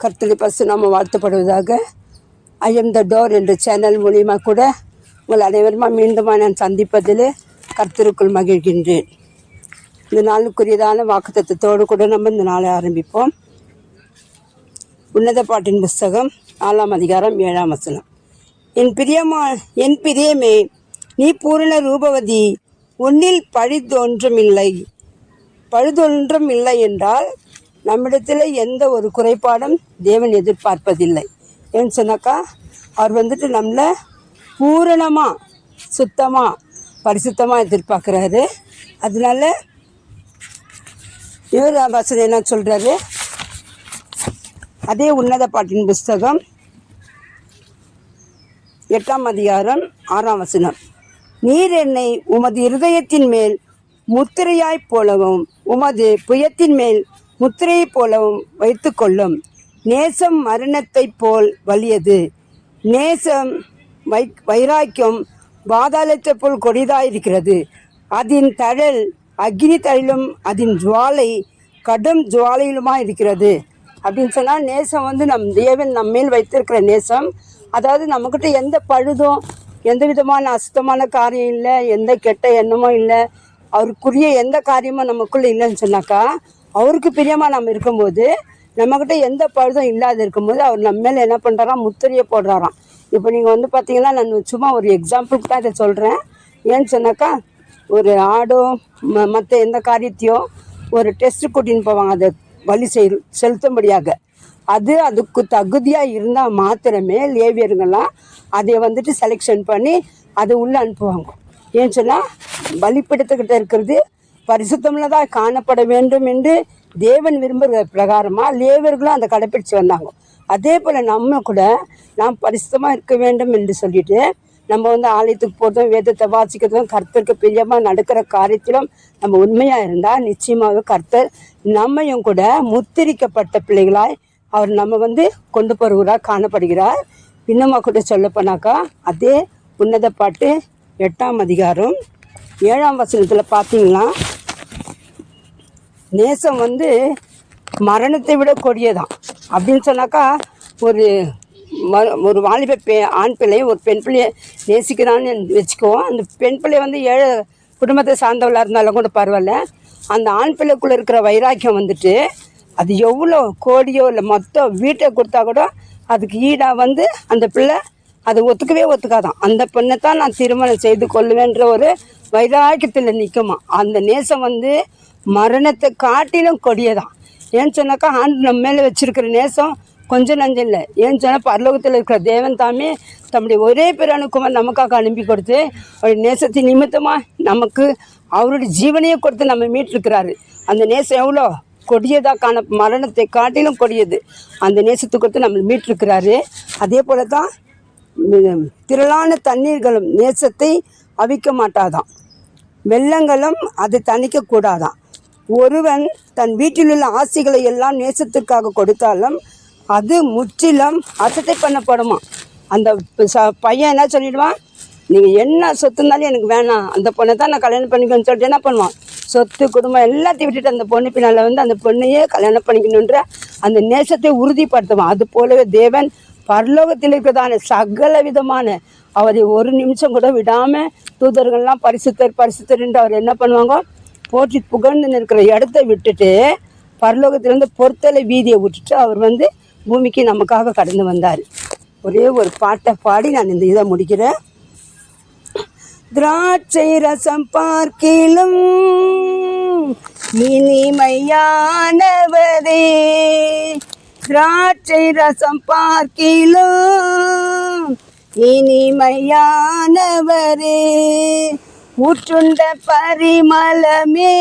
கர்த்தருடைய பரிசுத்த நாமம் வாழ்த்தப்படுவதாக. ஐ எம் த டோர் என்ற சேனல் மூலியமாக கூட உங்கள் அனைவருமா மீண்டுமா நான் சந்திப்பதில் கர்த்தருக்குள் மகிழ்கின்றேன். இந்த நாளுக்குரியதான வாக்குத்தத்தத்தோடு கூட நம்ம இந்த நாளை ஆரம்பிப்போம். உன்னத பாட்டின் புஸ்தகம் 4ஆம் அதிகாரம் 7ஆம் வசனம். என் பிரியமே, நீ பூரண ரூபவதி, உன்னில் பழுதொன்றும் இல்லை என்றால் நம்மிடத்தில் எந்த ஒரு குறைபாடும் தேவன் எதிர்பார்ப்பதில்லை. ஏன்னு சொன்னாக்கா அவர் நம்மளை பூரணமாக சுத்தமாக பரிசுத்தமாக எதிர்பார்க்குறாரு. அதனால இவர் வசனம் என்ன சொல்கிறாரு, அதே உன்னத பாட்டின் புஸ்தகம் 8ஆம் அதிகாரம் 6ஆம் வசனம். நீர் என்னை உமது இருதயத்தின் மேல் முத்திரையாய்ப் போலவும் உமது புயத்தின் மேல் முத்திரையைப் போலவும் வைத்து கொள்ளும். நேசம் மரணத்தைப் போல் வலியது, நேசம் வைராக்கியம் பாதாளத்தைப் போல் கொடிதாயிருக்கிறது. அதன் தழல் அக்னி தழிலும் அதன் ஜுவாலை கடும் ஜுவாலையிலுமாக இருக்கிறது. அப்படின்னு சொன்னால் நேசம் நம் தேவன் நம்மேல் வைத்திருக்கிற நேசம். அதாவது நம்மக்கிட்ட எந்த பழுதும் எந்த விதமான அசுத்தமான காரியம் இல்லை, எந்த கெட்ட எண்ணமும் இல்லை, அவருக்குரிய எந்த காரியமும் நமக்குள்ளே இல்லைன்னு சொன்னாக்கா, அவருக்கு பிரியமாக நம்ம இருக்கும்போது, நம்மக்கிட்ட எந்த பழுதும் இல்லாத இருக்கும்போது அவர் நம்ம மேலே என்ன பண்ணுறாராம், முத்திரையை போடுறாராம். இப்போ நீங்கள் பார்த்தீங்கன்னா, நான் சும்மா ஒரு எக்ஸாம்பிளுக்கு தான் இதை சொல்கிறேன். ஏன்னு சொன்னாக்கா, ஒரு ஆடோ மற்ற எந்த காரியத்தையோ ஒரு டெஸ்ட்டு கூட்டின்னு போவாங்க, அதை வழி செலுத்தும்படியாக. அதுக்கு தகுதியாக இருந்தால் மாத்திரமே லேவியருங்கெல்லாம் அதை செலெக்ஷன் பண்ணி அதை உள்ளே அனுப்புவாங்க. ஏன்னு சொன்னால் பலிப்பிடத்துக்கிட்ட இருக்கிறது பரிசுத்தமுள்ளதாக காணப்பட வேண்டும் என்று தேவன் விரும்புகிற பிரகாரமாக லேவியர்களும் அதை கடைப்பிடிச்சு வந்தாங்க. அதே போல் நம்ம கூட நாம் பரிசுத்தமாக இருக்க வேண்டும் என்று சொல்லிட்டு நம்ம ஆலயத்துக்கு போகிறதும் வேதத்தை வாசிக்கிறதும் கர்த்தருக்கு பிரியமாக நடக்கிற காரியத்திலும் நம்ம உண்மையாக இருந்தால் நிச்சயமாக கர்த்தர் நம்மையும் கூட முத்திரிக்கப்பட்ட பிள்ளைகளாய் அவர் நம்ம கொண்டு போகிறவராக காணப்படுகிறார். இன்னுமா கூட சொல்லப்போனாக்கா அதே உன்னத பாட்டு 8ஆம் அதிகாரம் 7ஆம் வசனத்தில் பார்த்தீங்கன்னா, நேசம் மரணத்தை விட கொடியதான். அப்படின்னு சொன்னாக்கா ஒரு வாலிப ஆண் பிள்ளையை ஒரு பெண் பிள்ளையை நேசிக்கிறான்னு வச்சுக்குவோம். அந்த பெண் பிள்ளை ஏழை குடும்பத்தை சார்ந்தவளாக இருந்தாலும் கூட பரவாயில்ல, அந்த ஆண் பிள்ளைக்குள்ளே இருக்கிற வைராக்கியம் அது எவ்வளோ கோடியோ இல்லை மொத்தம் வீட்டை கொடுத்தா கூட அதுக்கு ஈடாக அந்த பிள்ளை அதை ஒத்துக்காதான். அந்த பெண்ணை தான் நான் திருமணம் செய்து கொள்ளுவேன்ற ஒரு வைராக்கியத்தில் நிற்குமா. அந்த நேசம் மரணத்தை காட்டிலும் கொடியதான். ஏன்னு சொன்னாக்கா ஆண்டு நம்ம மேலே வச்சுருக்கிற நேசம் கொஞ்சம் நஞ்சம் இல்லை. ஏன்னு சொன்னால் பரலோகத்தில் இருக்கிற தேவன் தாமே தம்முடைய ஒரே பேரானுக்குமார் நமக்காக அனுப்பி கொடுத்து அவருடைய நேசத்தின் நிமித்தமாக நமக்கு அவருடைய ஜீவனையே கொடுத்து நம்ம மீட்டிருக்கிறாரு. அந்த நேசம் எவ்வளோ கொடியதாக மரணத்தை காட்டிலும் கொடியது. அந்த நேசத்தை கொடுத்து நம்ம மீட்டிருக்கிறாரு. அதே போல தான் திரளான தண்ணீர்களும் நேசத்தை அவிக்க மாட்டாதான், வெள்ளங்களும் அதை தணிக்கக்கூடாதான். ஒருவன் தன் வீட்டிலுள்ள ஆசைகளை எல்லாம் நேசத்துக்காக கொடுத்தாலும் அது முற்றிலும் அசட்டை பண்ணப்படுமா. அந்த பையன் என்ன சொல்லிடுவான், நீங்கள் என்ன சொத்து இருந்தாலும் எனக்கு வேணாம், அந்த பொண்ணை தான் நான் கல்யாணம் பண்ணிக்கணும்னு சொல்லிட்டு என்ன பண்ணுவான், சொத்து குடும்பம் எல்லாத்தையும் விட்டுட்டு அந்த பொண்ணு பின்னால் அந்த பொண்ணையே கல்யாணம் பண்ணிக்கணுன்ற அந்த நேசத்தை உறுதிப்படுத்துவான். அது போலவே தேவன் பரலோகத்தில் இருக்கிறதான சகல விதமான அவரை ஒரு நிமிஷம் கூட விடாமல் தூதர்கள்லாம் பரிசுத்தர் என்று அவர் என்ன பண்ணுவாங்க, போற்றி புகழ்ந்து இருக்கிற இடத்த விட்டுட்டு பரலோகத்திலேருந்து பொறுத்தலை வீதியை விட்டுட்டு அவர் பூமிக்கு நமக்காக கடந்து வந்தார். ஒரே ஒரு பாட்டை பாடி நான் இந்த இதை முடிக்கிறேன். திராட்சை ரசம் பார்க்கிலும் இனிமையானவரே, திராட்சை ரசம் பார்க்கிலும் இனிமையானவரே, ஊற்றுண்ட பரிமளமே